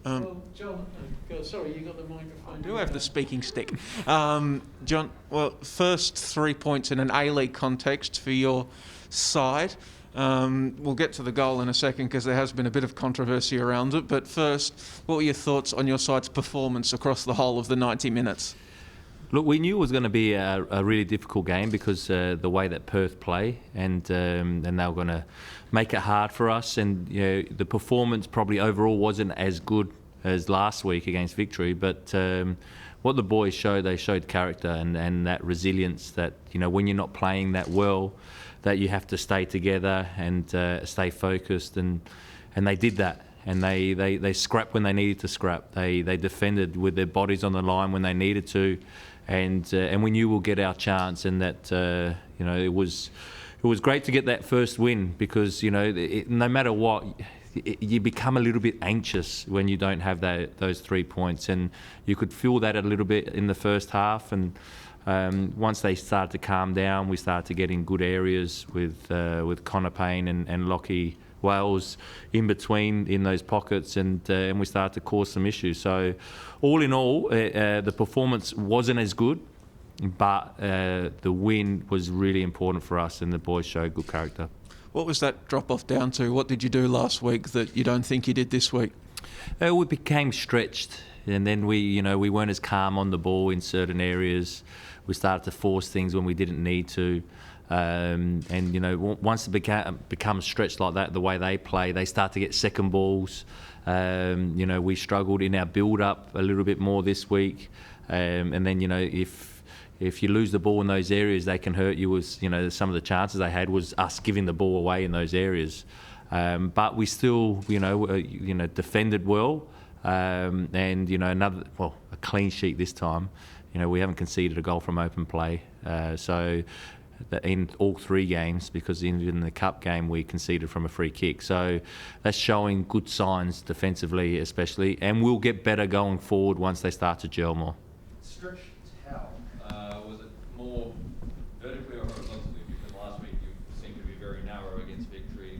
Well, John, sorry, you got the microphone. I do have the speaking stick. John, well, first 3 points in an A-League context for your side. We'll get to the goal in a second because there has been a bit of controversy around it. But first, what were your thoughts on your side's performance across the whole of the 90 minutes? Look, we knew it was going to be a really difficult game because the way that Perth play, and they were going to make it hard for us. And the performance probably overall wasn't as good as last week against Victory, but what the boys showed, they showed character and that resilience that when you're not playing that well, that you have to stay together and stay focused, and they did that. And they scrapped when they needed to scrap. They defended with their bodies on the line when they needed to. And we knew we'll get our chance, and that it was great to get that first win because no matter what, you become a little bit anxious when you don't have those 3 points, and you could feel that a little bit in the first half. And once they started to calm down, we started to get in good areas with Connor Payne and Lockie Wales in between in those pockets, and we started to cause some issues. So all in all, the performance wasn't as good, but the win was really important for us, and the boys showed good character. What was that drop-off down to? What did you do last week that you don't think you did this week? We became stretched, and then we weren't as calm on the ball in certain areas. We started to force things when we didn't need to. Once it becomes stretched like that, the way they play, they start to get second balls. We struggled in our build-up a little bit more this week. And then, if you lose the ball in those areas, they can hurt you. Some of the chances they had was us giving the ball away in those areas. But we still, defended well. A clean sheet this time. We haven't conceded a goal from open play. So in all 3 games, because in the cup game we conceded from a free kick. So that's showing good signs defensively especially, and we'll get better going forward once they start to gel more. Stretched how? Was it more vertically or horizontally? Because last week you seemed to be very narrow against Victory.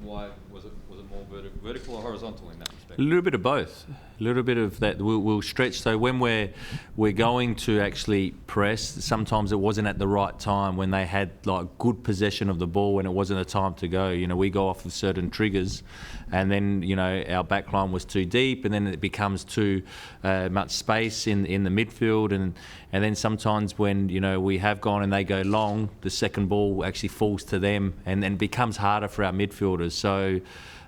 Why was it more vertical or horizontal in that respect? A little bit of both. A little bit of that. We'll stretch. So when we're going to actually press, sometimes it wasn't at the right time when they had good possession of the ball when it wasn't a time to go. We go off of certain triggers, and then our back line was too deep, and then it becomes too much space in the midfield, and then sometimes when we have gone and they go long, the second ball actually falls to them, and then becomes harder for our midfielders. So.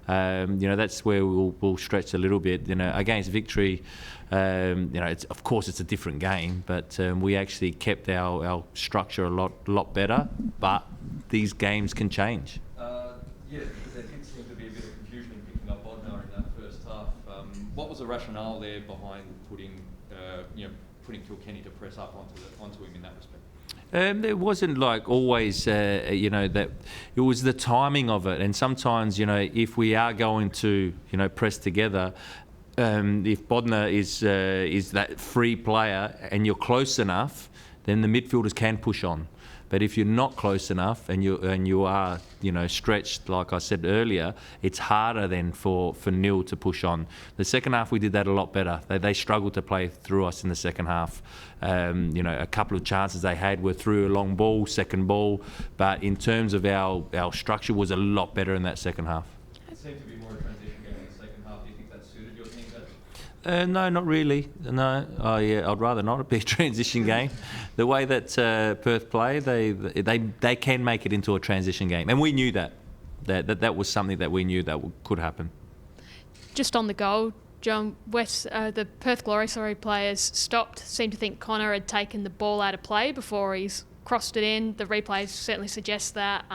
That's where we'll stretch a little bit. Against Victory, of course it's a different game, but we actually kept our structure a lot better. But these games can change. There did seem to be a bit of confusion in picking up Bodnar in that first half. What was the rationale there behind putting Kilkenny to press up onto him in that respect? There wasn't always, that it was the timing of it. And sometimes, if we are going to, press together, if Bodnar is that free player and you're close enough, then the midfielders can push on. But if you're not close enough and you are stretched, like I said earlier, it's harder then for Nil to push on. The second half we did that a lot better. They struggled to play through us in the second half. A couple of chances they had were through a long ball, second ball, but in terms of our structure was a lot better in that second half. It seemed to be more a transition game in the second half. Do you think that suited your team better? No, not really. No, I'd rather not be a transition game. The way that Perth play, they can make it into a transition game, and we knew that was something that we knew that could happen. Just on the goal, John, the Perth Glory players stopped. Seemed to think Connor had taken the ball out of play before he's crossed it in. The replays certainly suggest that.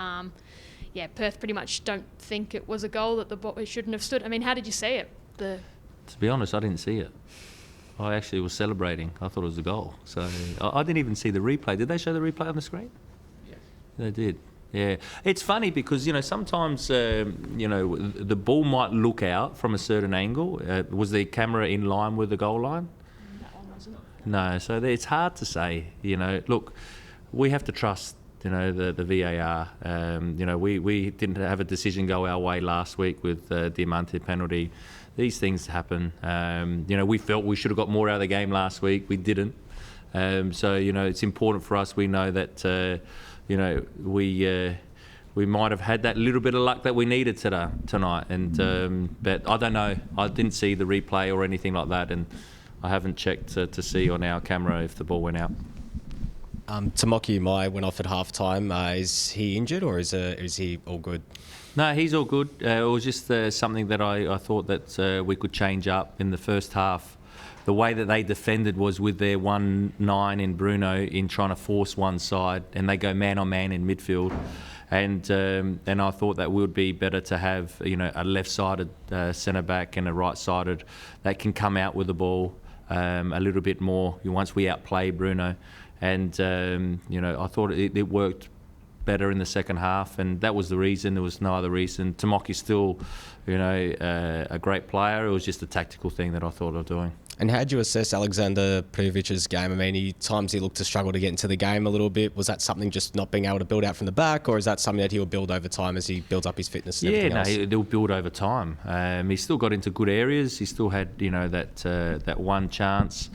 Perth pretty much don't think it was a goal, that it shouldn't have stood. I mean, how did you see it? To be honest, I didn't see it. I actually was celebrating. I thought it was a goal. So I didn't even see the replay. Did they show the replay on the screen? Yes. They did. Yeah. It's funny because, sometimes, the ball might look out from a certain angle. Was the camera in line with the goal line? That one wasn't. No. So it's hard to say. Look, we have to trust, the VAR. We didn't have a decision go our way last week with the Diamante penalty. these things happen. We felt we should have got more out of the game last week. We didn't. So it's important for us. We know that we might have had that little bit of luck that we needed tonight. And but I don't know. I didn't see the replay or anything like that, and I haven't checked to see on our camera if the ball went out. Tamoki Mai went off at half-time. Is he injured or is he all good? No, he's all good. It was just something that I thought that we could change up in the first half. The way that they defended was with their 1-9 in Bruno in trying to force one side, and they go man-on-man in midfield. And I thought that would be better to have a left-sided centre-back and a right-sided that can come out with the ball a little bit more once we outplay Bruno. And I thought it worked better in the second half, and that was the reason. There was no other reason. Tamoki's still a great player. It was just a tactical thing that I thought of doing. And how do you assess Alexander Pejovic's game? I mean, times he looked to struggle to get into the game a little bit. Was that something just not being able to build out from the back, or is that something that he'll build over time as he builds up his fitness and everything else? He'll build over time. He still got into good areas. He still had that one chance.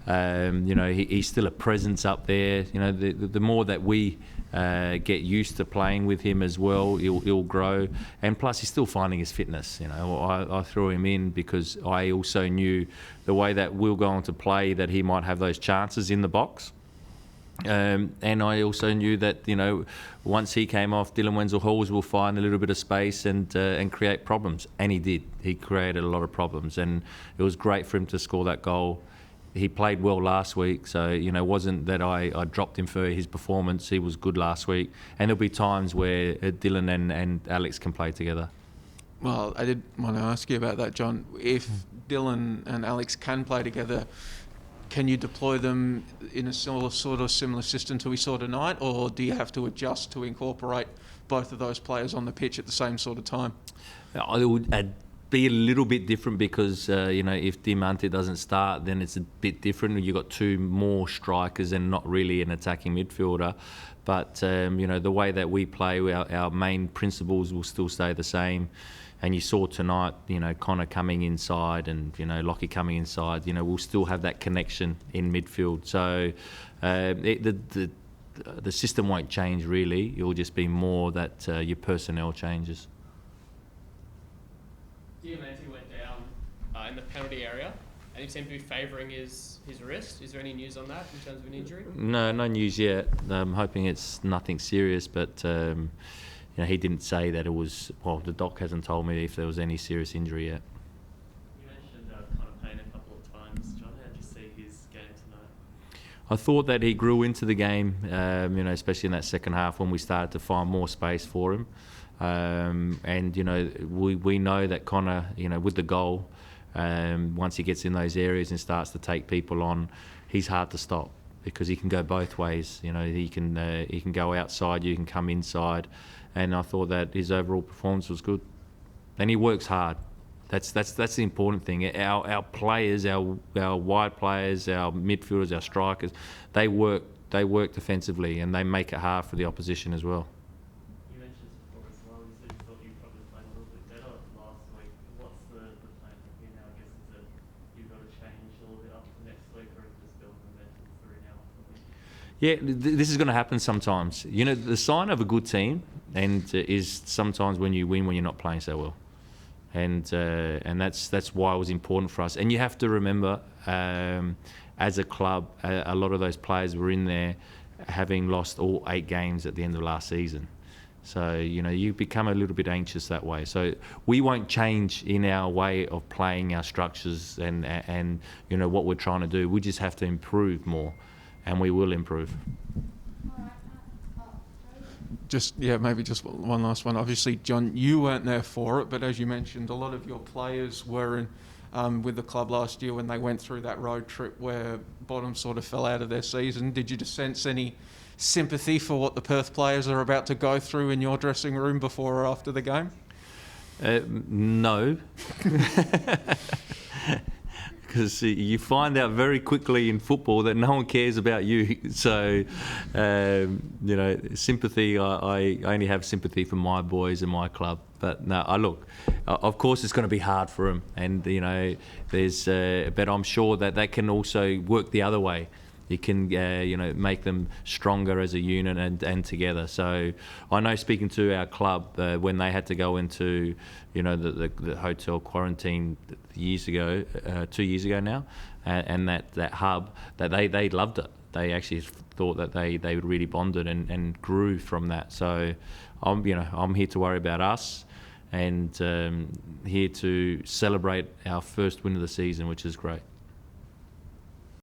He's still a presence up there. The more that we get used to playing with him as well, he'll grow. And plus, he's still finding his fitness. I threw him in because I also knew the way that we'll go on to play, that he might have those chances in the box. And I also knew that once he came off, Dylan Wenzel-Halls will find a little bit of space and create problems. And he did. He created a lot of problems, and it was great for him to score that goal. He played well last week, so it wasn't that I dropped him for his performance. He was good last week, and there'll be times where Dylan and Alex can play together. Well, I did want to ask you about that, John. If Dylan and Alex can play together, can you deploy them in a sort of similar system to we saw tonight, or do you have to adjust to incorporate both of those players on the pitch at the same sort of time? I would be a little bit different because if Diamante doesn't start, then it's a bit different. You've got two more strikers and not really an attacking midfielder. But the way that we play, our main principles will still stay the same. And you saw tonight, Connor coming inside and Lockie coming inside. We'll still have that connection in midfield. So the system won't change really. It will just be more that your personnel changes. Diamante went down in the penalty area, and he seemed to be favouring his wrist. Is there any news on that in terms of an injury? No news yet. I'm hoping it's nothing serious, but he didn't say that it was. Well, the doc hasn't told me if there was any serious injury yet. You mentioned kind of pain a couple of times. John, how did you see his game tonight? I thought that he grew into the game, especially in that second half when we started to find more space for him. We know that Connor, with the goal, once he gets in those areas and starts to take people on, he's hard to stop because he can go both ways. He can go outside, you can come inside, and I thought that his overall performance was good, and he works hard. That's the important thing. Our players, our wide players, our midfielders, our strikers, they work defensively and they make it hard for the opposition as well. Yeah, this is going to happen sometimes. The sign of a good team is sometimes when you win when you're not playing so well, and that's why it was important for us. And you have to remember, as a club, a lot of those players were in there having lost all 8 games at the end of last season. So you become a little bit anxious that way. So we won't change in our way of playing, our structures, and what we're trying to do. We just have to improve more. And we will improve. Maybe just one last one. Obviously, John, you weren't there for it, but as you mentioned, a lot of your players were with the club last year when they went through that road trip where Bottom sort of fell out of their season. Did you just sense any sympathy for what the Perth players are about to go through in your dressing room before or after the game? No. Because you find out very quickly in football that no one cares about you. So, sympathy, I only have sympathy for my boys and my club. But no, of course it's going to be hard for him, and but I'm sure that can also work the other way. You can make them stronger as a unit and together. So I know, speaking to our club, when they had to go into the hotel quarantine 2 years ago now, and that hub, that they loved it. They actually thought that they really bonded and grew from that. So I'm here to worry about us, and here to celebrate our first win of the season, which is great.